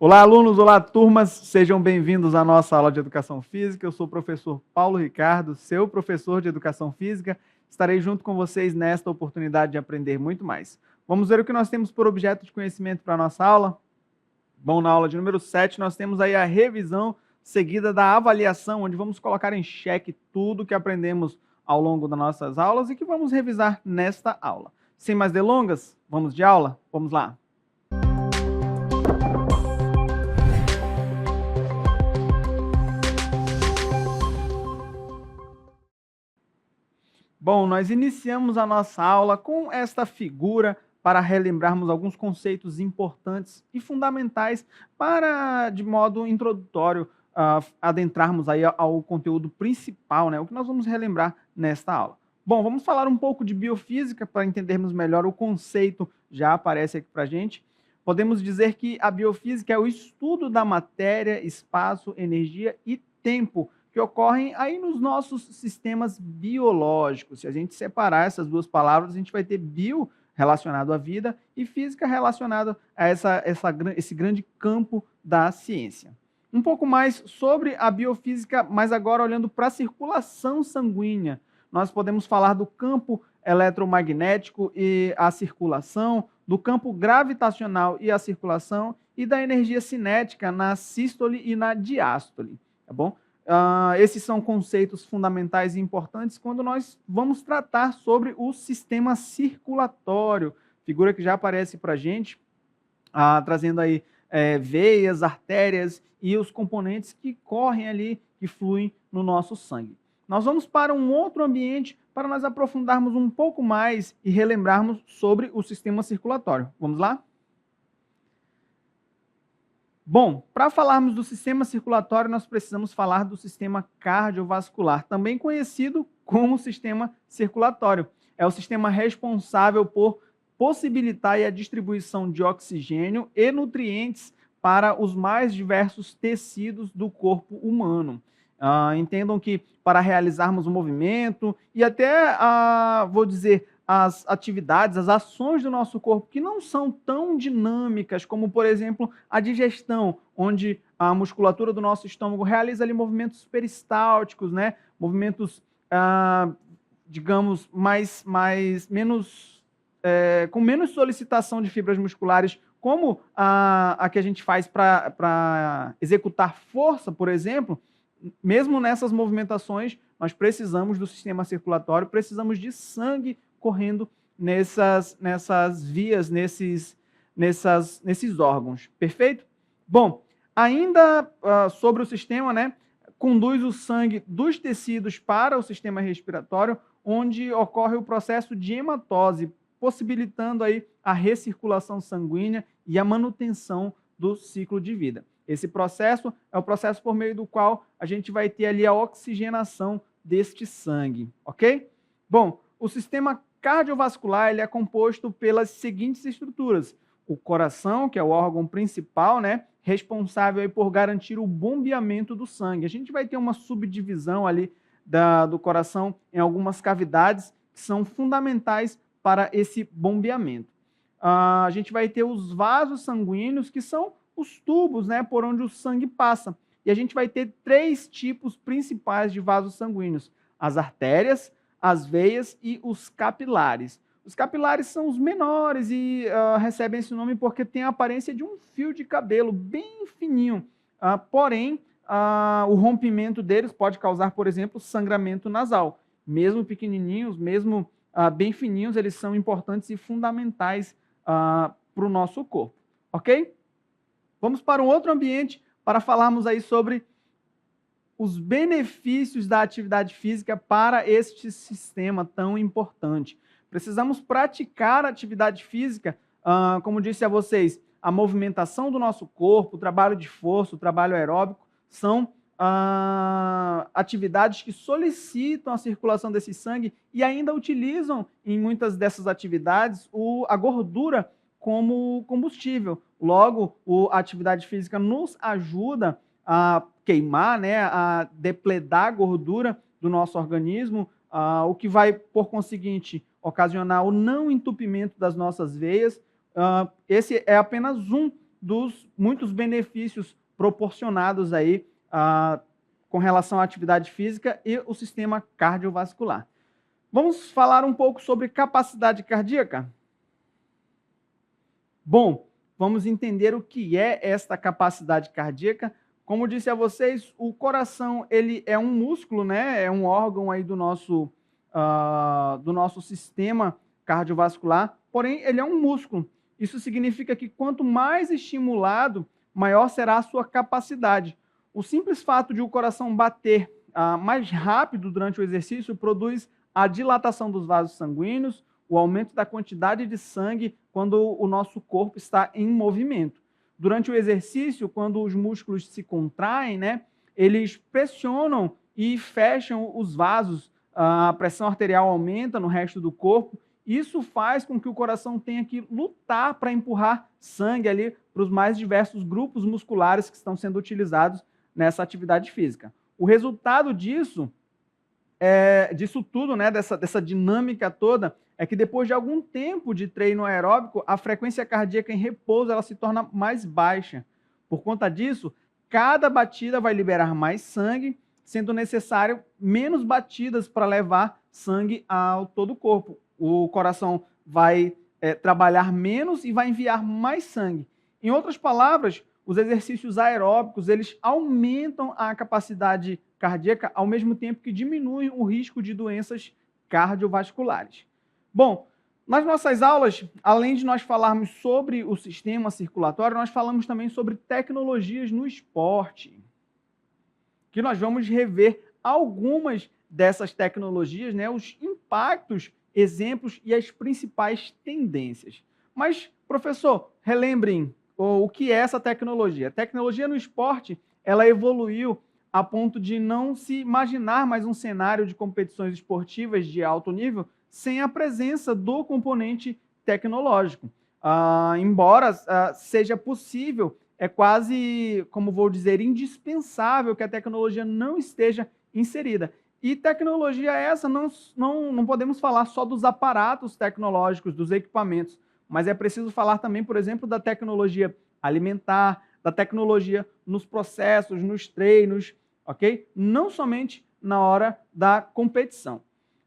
Olá, alunos, olá, turmas, sejam bem-vindos à nossa aula de Educação Física. Eu sou o professor Paulo Ricardo, seu professor de Educação Física. Estarei junto com vocês nesta oportunidade de aprender muito mais. Vamos ver o que nós temos por objeto de conhecimento para a nossa aula? Bom, na aula de número 7, nós temos aí a revisão seguida da avaliação, onde vamos colocar em xeque tudo que aprendemos ao longo das nossas aulas e que vamos revisar nesta aula. Sem mais delongas, vamos de aula? Vamos lá! Bom, nós iniciamos a nossa aula com esta figura para relembrarmos alguns conceitos importantes e fundamentais para, de modo introdutório, adentrarmos aí ao conteúdo principal, né? O que nós vamos relembrar nesta aula. Bom, vamos falar um pouco de biofísica para entendermos melhor o conceito, já aparece aqui para a gente. Podemos dizer que a biofísica é o estudo da matéria, espaço, energia e tempo, que ocorrem aí nos nossos sistemas biológicos. Se a gente separar essas duas palavras, a gente vai ter bio relacionado à vida e física relacionado a esse grande campo da ciência. Um pouco mais sobre a biofísica, mas agora olhando para a circulação sanguínea. Nós podemos falar do campo eletromagnético e a circulação, do campo gravitacional e a circulação, e da energia cinética na sístole e na diástole, tá bom? Esses são conceitos fundamentais e importantes quando nós vamos tratar sobre o sistema circulatório, figura que já aparece para a gente, trazendo aí veias, artérias e os componentes que correm ali, que fluem no nosso sangue. Nós vamos para um outro ambiente para nós aprofundarmos um pouco mais e relembrarmos sobre o sistema circulatório. Vamos lá? Bom, para falarmos do sistema circulatório, nós precisamos falar do sistema cardiovascular, também conhecido como sistema circulatório. É o sistema responsável por possibilitar a distribuição de oxigênio e nutrientes para os mais diversos tecidos do corpo humano. Entendam que para realizarmos o movimento e até, vou dizer, as atividades, as ações do nosso corpo que não são tão dinâmicas como, por exemplo, a digestão, onde a musculatura do nosso estômago realiza ali movimentos peristálticos, né? Movimentos, digamos, com menos solicitação de fibras musculares, como a que a gente faz para executar força, por exemplo. Mesmo nessas movimentações, nós precisamos do sistema circulatório, precisamos de sangue correndo nessas vias, nesses órgãos. Perfeito? Bom, ainda sobre o sistema, né, conduz o sangue dos tecidos para o sistema respiratório, onde ocorre o processo de hematose, possibilitando aí a recirculação sanguínea e a manutenção do ciclo de vida. Esse processo é o processo por meio do qual a gente vai ter ali a oxigenação deste sangue, ok? Bom, o sistema cardiovascular ele é composto pelas seguintes estruturas. O coração, que é o órgão principal, né, responsável aí por garantir o bombeamento do sangue. A gente vai ter uma subdivisão ali do coração em algumas cavidades que são fundamentais para esse bombeamento. A gente vai ter os vasos sanguíneos, que são os tubos, né, por onde o sangue passa. E a gente vai ter 3 tipos principais de vasos sanguíneos: as artérias, as veias e os capilares. Os capilares são os menores e recebem esse nome porque tem a aparência de um fio de cabelo bem fininho. Porém, o rompimento deles pode causar, por exemplo, sangramento nasal. Mesmo pequenininhos, mesmo bem fininhos, eles são importantes e fundamentais para o nosso corpo. Ok? Vamos para um outro ambiente para falarmos aí sobre os benefícios da atividade física para este sistema tão importante. Precisamos praticar atividade física, como disse a vocês, a movimentação do nosso corpo, o trabalho de força, o trabalho aeróbico, são atividades que solicitam a circulação desse sangue e ainda utilizam, em muitas dessas atividades, a gordura como combustível. Logo, a atividade física nos ajuda a queimar, né, a depledar a gordura do nosso organismo, o que vai, por conseguinte, ocasionar o não entupimento das nossas veias. Esse é apenas um dos muitos benefícios proporcionados aí com relação à atividade física e o sistema cardiovascular. Vamos falar um pouco sobre capacidade cardíaca? Bom, vamos entender o que é esta capacidade cardíaca. Como disse a vocês, o coração ele é um músculo, né? É um órgão aí do nosso sistema cardiovascular, porém ele é um músculo. Isso significa que quanto mais estimulado, maior será a sua capacidade. O simples fato de o coração bater mais rápido durante o exercício produz a dilatação dos vasos sanguíneos, o aumento da quantidade de sangue quando o nosso corpo está em movimento. Durante o exercício, quando os músculos se contraem, né, eles pressionam e fecham os vasos, a pressão arterial aumenta no resto do corpo. Isso faz com que o coração tenha que lutar para empurrar sangue ali para os mais diversos grupos musculares que estão sendo utilizados nessa atividade física. O resultado disso tudo, né, dessa dinâmica toda, é que depois de algum tempo de treino aeróbico, a frequência cardíaca em repouso ela se torna mais baixa. Por conta disso, cada batida vai liberar mais sangue, sendo necessário menos batidas para levar sangue ao todo o corpo. O coração vai trabalhar menos e vai enviar mais sangue. Em outras palavras, os exercícios aeróbicos, eles aumentam a capacidade cardíaca ao mesmo tempo que diminuem o risco de doenças cardiovasculares. Bom, nas nossas aulas, além de nós falarmos sobre o sistema circulatório, nós falamos também sobre tecnologias no esporte, que nós vamos rever algumas dessas tecnologias, né, os impactos, exemplos e as principais tendências. Mas, professor, relembrem o que é essa tecnologia. A tecnologia no esporte, ela evoluiu a ponto de não se imaginar mais um cenário de competições esportivas de alto nível sem a presença do componente tecnológico. Embora seja possível, é quase, como vou dizer, indispensável que a tecnologia não esteja inserida. E tecnologia essa, não podemos falar só dos aparatos tecnológicos, dos equipamentos, mas é preciso falar também, por exemplo, da tecnologia alimentar, da tecnologia nos processos, nos treinos, ok? Não somente na hora da competição.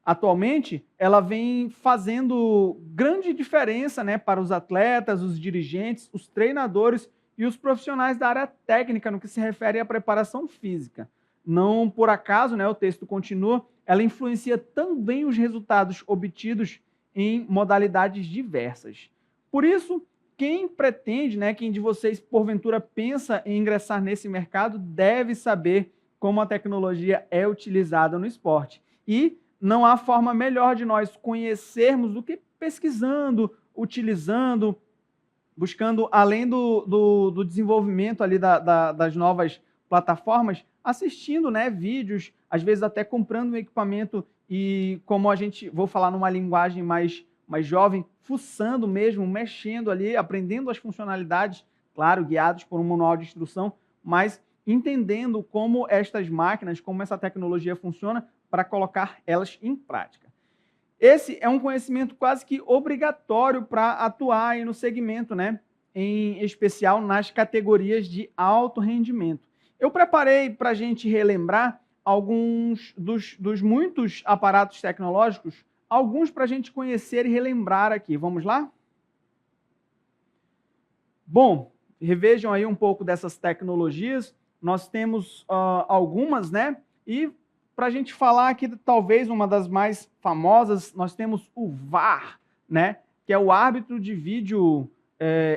Atualmente, ela vem fazendo grande diferença, né, para os atletas, os dirigentes, os treinadores e os profissionais da área técnica no que se refere à preparação física. Não por acaso, né, o texto continua, ela influencia também os resultados obtidos em modalidades diversas. Por isso, quem pretende, né, quem de vocês porventura pensa em ingressar nesse mercado, deve saber como a tecnologia é utilizada no esporte. E não há forma melhor de nós conhecermos do que pesquisando, utilizando, buscando, além do desenvolvimento ali das novas plataformas, assistindo, né, vídeos, às vezes até comprando um equipamento e, como vou falar numa linguagem mais jovem, fuçando mesmo, mexendo ali, aprendendo as funcionalidades, claro, guiados por um manual de instrução, mas entendendo como estas máquinas, como essa tecnologia funciona para colocar elas em prática. Esse é um conhecimento quase que obrigatório para atuar aí no segmento, né? Em especial nas categorias de alto rendimento. Eu preparei para a gente relembrar alguns dos muitos aparatos tecnológicos, alguns para a gente conhecer e relembrar aqui. Vamos lá? Bom, revejam aí um pouco dessas tecnologias. Nós temos algumas, né? E para a gente falar aqui, talvez uma das mais famosas, nós temos o VAR, né? Que é o árbitro de vídeo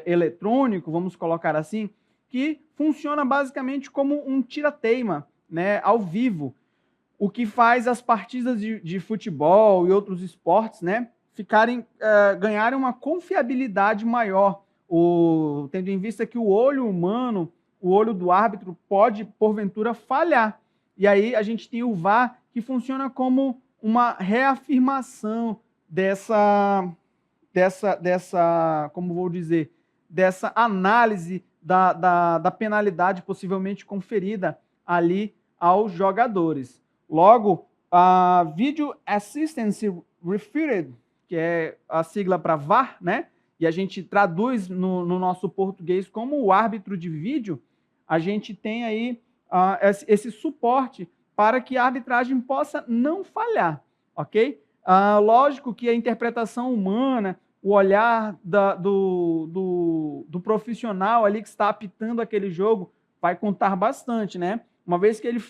eletrônico, vamos colocar assim, que funciona basicamente como um tira-teima, né? Ao vivo, o que faz as partidas de futebol e outros esportes, né? Ganharem uma confiabilidade maior, tendo em vista que o olho humano, o olho do árbitro pode, porventura, falhar. E aí a gente tem o VAR, que funciona como uma reafirmação como vou dizer, dessa análise da penalidade possivelmente conferida ali aos jogadores. Logo, a Video Assistance Referred, que é a sigla para VAR, né? e a gente traduz no nosso português como o árbitro de vídeo, a gente tem aí esse suporte para que a arbitragem possa não falhar, ok? Lógico que a interpretação humana, o olhar do profissional ali que está apitando aquele jogo vai contar bastante, né? Uma vez que ele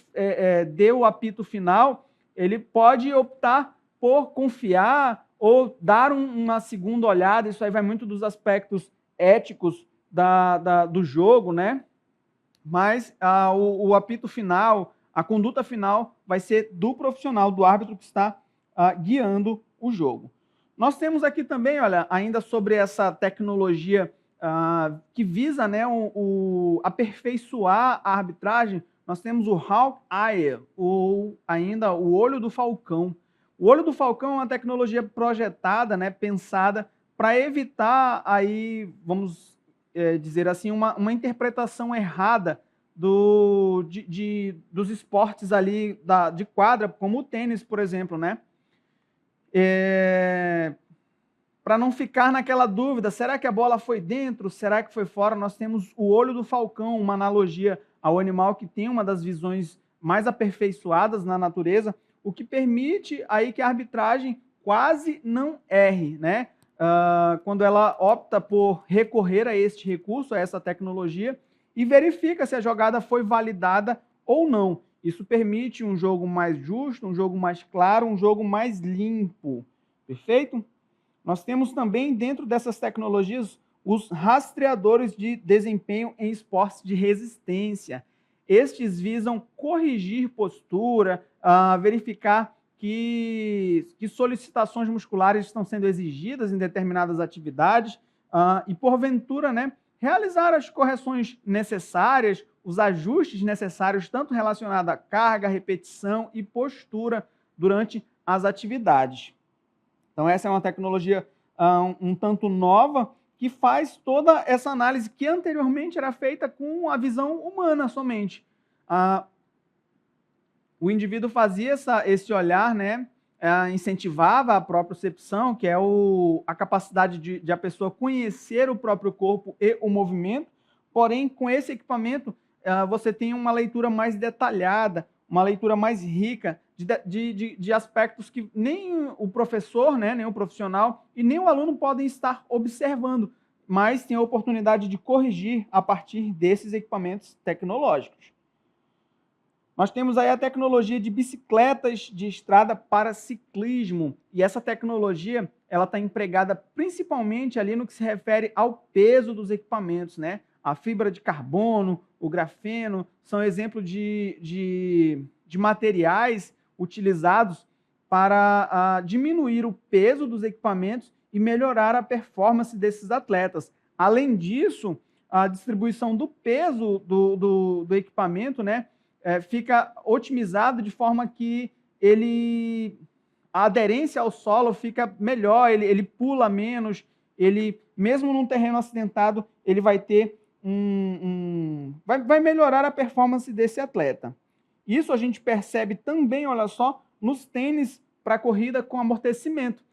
deu o apito final, ele pode optar por confiar ou dar uma segunda olhada. Isso aí vai muito dos aspectos éticos do jogo, né? Mas o apito final, a conduta final, vai ser do profissional, do árbitro que está guiando o jogo. Nós temos aqui também, olha, ainda sobre essa tecnologia que visa, né, aperfeiçoar a arbitragem, nós temos o Hawk Eye, ou ainda o olho do falcão. O olho do falcão é uma tecnologia projetada, né, pensada para evitar aí, vamos dizer assim, uma interpretação errada dos esportes ali de quadra, como o tênis, por exemplo, né? Para não ficar naquela dúvida, será que a bola foi dentro, será que foi fora? Nós temos o olho do falcão, uma analogia ao animal que tem uma das visões mais aperfeiçoadas na natureza, o que permite aí que a arbitragem quase não erre, né? Quando ela opta por recorrer a este recurso, a essa tecnologia, e verifica se a jogada foi validada ou não. Isso permite um jogo mais justo, um jogo mais claro, um jogo mais limpo. Perfeito? Nós temos também, dentro dessas tecnologias, os rastreadores de desempenho em esportes de resistência. Estes visam corrigir postura, verificar que solicitações musculares estão sendo exigidas em determinadas atividades e, porventura, né, realizar as correções necessárias, os ajustes necessários, tanto relacionados à carga, repetição e postura durante as atividades. Então, essa é uma tecnologia um tanto nova que faz toda essa análise que anteriormente era feita com a visão humana somente. O indivíduo fazia esse olhar, né, incentivava a propriocepção, que é a capacidade de a pessoa conhecer o próprio corpo e o movimento, porém, com esse equipamento, você tem uma leitura mais detalhada, uma leitura mais rica de aspectos que nem o professor, né, nem o profissional e nem o aluno podem estar observando, mas tem a oportunidade de corrigir a partir desses equipamentos tecnológicos. Nós temos aí a tecnologia de bicicletas de estrada para ciclismo, e essa tecnologia ela está empregada principalmente ali no que se refere ao peso dos equipamentos, né? A fibra de carbono, o grafeno, são exemplos de materiais utilizados para diminuir o peso dos equipamentos e melhorar a performance desses atletas. Além disso, a distribuição do peso do equipamento, né, fica otimizado de forma que a aderência ao solo fica melhor, ele pula menos, ele, mesmo num terreno acidentado, ele vai ter vai melhorar a performance desse atleta. Isso a gente percebe também, olha só, nos tênis para corrida com amortecimento.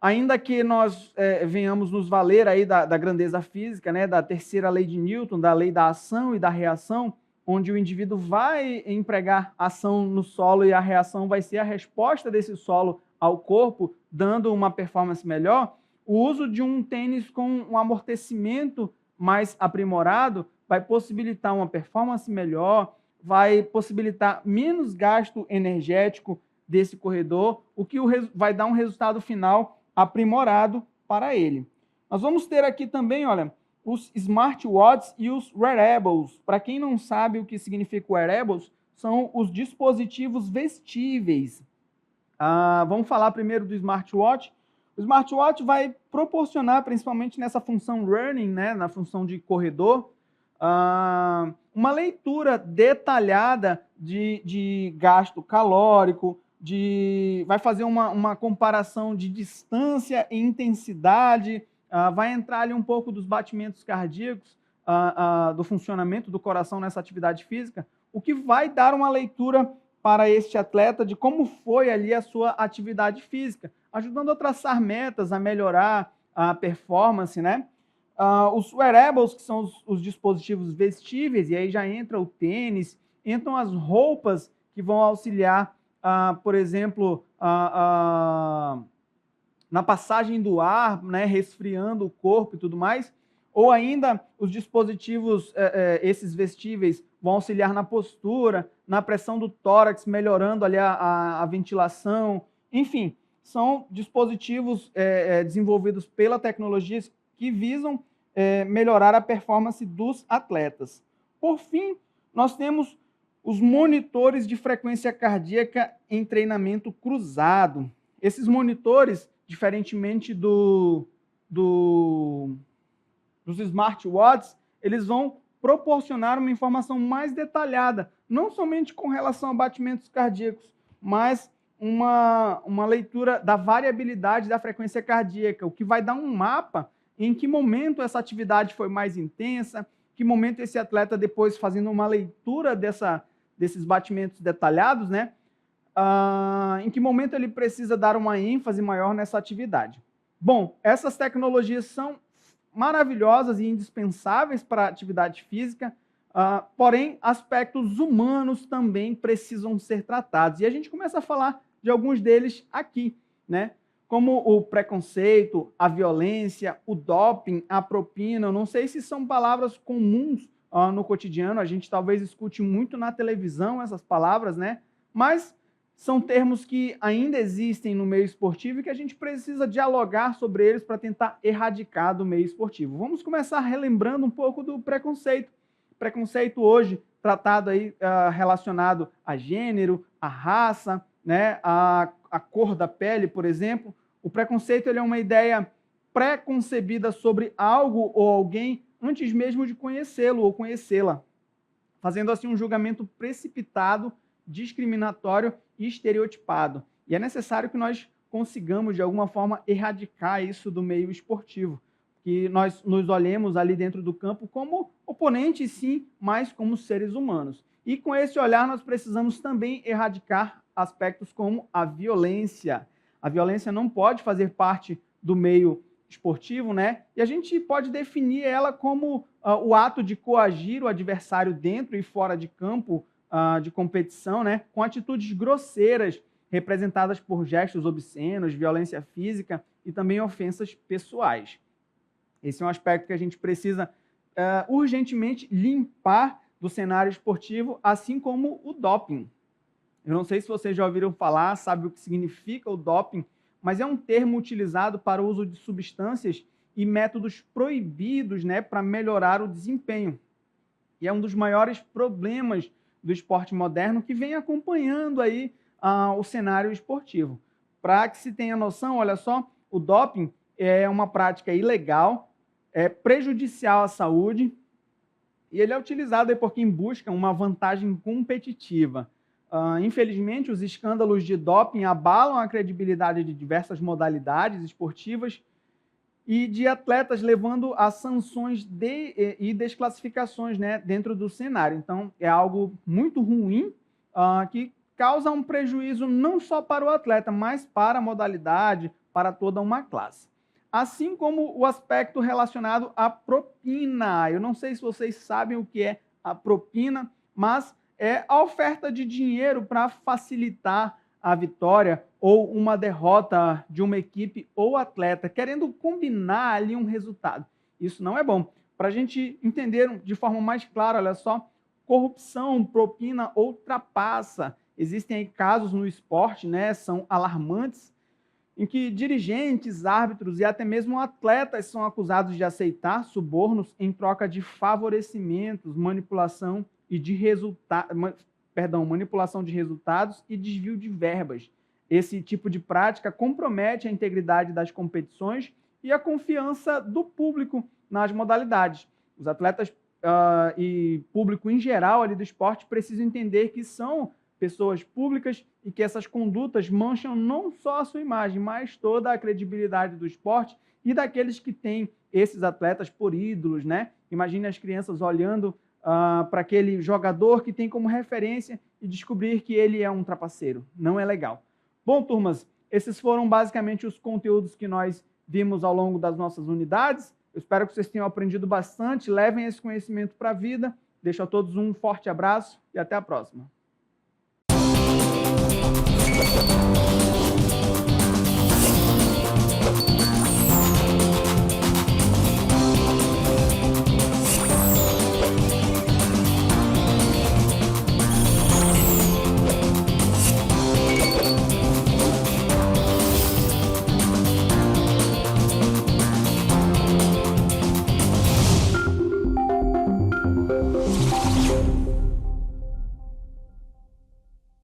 Ainda que nós venhamos nos valer aí da grandeza física, né, da terceira lei de Newton, da lei da ação e da reação, onde o indivíduo vai empregar ação no solo e a reação vai ser a resposta desse solo ao corpo, dando uma performance melhor, o uso de um tênis com um amortecimento mais aprimorado vai possibilitar uma performance melhor, vai possibilitar menos gasto energético desse corredor, o que vai dar um resultado final aprimorado para ele. Nós vamos ter aqui também, olha, os smartwatches e os wearables. Para quem não sabe o que significa wearables, são os dispositivos vestíveis. Vamos falar primeiro do smartwatch. O smartwatch vai proporcionar, principalmente nessa função running, né, na função de corredor, uma leitura detalhada de gasto calórico, vai fazer uma comparação de distância e intensidade, vai entrar ali um pouco dos batimentos cardíacos, do funcionamento do coração nessa atividade física, o que vai dar uma leitura para este atleta de como foi ali a sua atividade física, ajudando a traçar metas, a melhorar, a performance, né? Os wearables, que são os dispositivos vestíveis, e aí já entra o tênis, entram as roupas que vão auxiliar, por exemplo, na passagem do ar, né, resfriando o corpo e tudo mais, ou ainda os dispositivos, esses vestíveis, vão auxiliar na postura, na pressão do tórax, melhorando ali a ventilação, enfim, são dispositivos desenvolvidos pela tecnologia que visam melhorar a performance dos atletas. Por fim, nós temos os monitores de frequência cardíaca em treinamento cruzado. Esses monitores, diferentemente dos smartwatches, eles vão proporcionar uma informação mais detalhada, não somente com relação a batimentos cardíacos, mas uma leitura da variabilidade da frequência cardíaca, o que vai dar um mapa em que momento essa atividade foi mais intensa, que momento esse atleta, depois fazendo uma leitura desses batimentos detalhados, né, em que momento ele precisa dar uma ênfase maior nessa atividade. Bom, essas tecnologias são maravilhosas e indispensáveis para a atividade física, porém, aspectos humanos também precisam ser tratados. E a gente começa a falar de alguns deles aqui, né? Como o preconceito, a violência, o doping, a propina. Eu não sei se são palavras comuns no cotidiano, a gente talvez escute muito na televisão essas palavras, né? Mas são termos que ainda existem no meio esportivo e que a gente precisa dialogar sobre eles para tentar erradicar do meio esportivo. Vamos começar relembrando um pouco do preconceito. Preconceito hoje tratado aí relacionado a gênero, a raça, né, a cor da pele, por exemplo. O preconceito ele é uma ideia pré-concebida sobre algo ou alguém antes mesmo de conhecê-lo ou conhecê-la, fazendo assim um julgamento precipitado, discriminatório e estereotipado. E é necessário que nós consigamos, de alguma forma, erradicar isso do meio esportivo, que nós nos olhemos ali dentro do campo como oponentes, sim, mas como seres humanos. E com esse olhar, nós precisamos também erradicar aspectos como a violência. A violência não pode fazer parte do meio esportivo, né? E a gente pode definir ela como o ato de coagir o adversário dentro e fora de campo de competição, né? Com atitudes grosseiras, representadas por gestos obscenos, violência física e também ofensas pessoais. Esse é um aspecto que a gente precisa urgentemente limpar do cenário esportivo, assim como o doping. Eu não sei se vocês já ouviram falar, sabe o que significa o doping, mas é um termo utilizado para o uso de substâncias e métodos proibidos, né, para melhorar o desempenho. E é um dos maiores problemas do esporte moderno que vem acompanhando aí o cenário esportivo. Para que se tenha noção, olha só, o doping é uma prática ilegal, é prejudicial à saúde, e ele é utilizado aí por quem busca uma vantagem competitiva. Infelizmente, os escândalos de doping abalam a credibilidade de diversas modalidades esportivas e de atletas, levando a sanções e desclassificações, né, dentro do cenário. Então, é algo muito ruim que causa um prejuízo não só para o atleta, mas para a modalidade, para toda uma classe. Assim como o aspecto relacionado à propina. Eu não sei se vocês sabem o que é a propina, mas é a oferta de dinheiro para facilitar a vitória ou uma derrota de uma equipe ou atleta, querendo combinar ali um resultado. Isso não é bom. Para a gente entender de forma mais clara, olha só, corrupção, propina ou trapaça. Existem aí casos no esporte, né, são alarmantes, em que dirigentes, árbitros e até mesmo atletas são acusados de aceitar subornos em troca de favorecimentos, manipulação de resultados e desvio de verbas. Esse tipo de prática compromete a integridade das competições e a confiança do público nas modalidades. Os atletas e público em geral ali do esporte precisam entender que são pessoas públicas e que essas condutas mancham não só a sua imagem, mas toda a credibilidade do esporte e daqueles que têm esses atletas por ídolos, né? Imagine as crianças olhando para aquele jogador que tem como referência e descobrir que ele é um trapaceiro. Não é legal. Bom, turmas, esses foram basicamente os conteúdos que nós vimos ao longo das nossas unidades. Eu espero que vocês tenham aprendido bastante, levem esse conhecimento para a vida. Deixo a todos um forte abraço e até a próxima.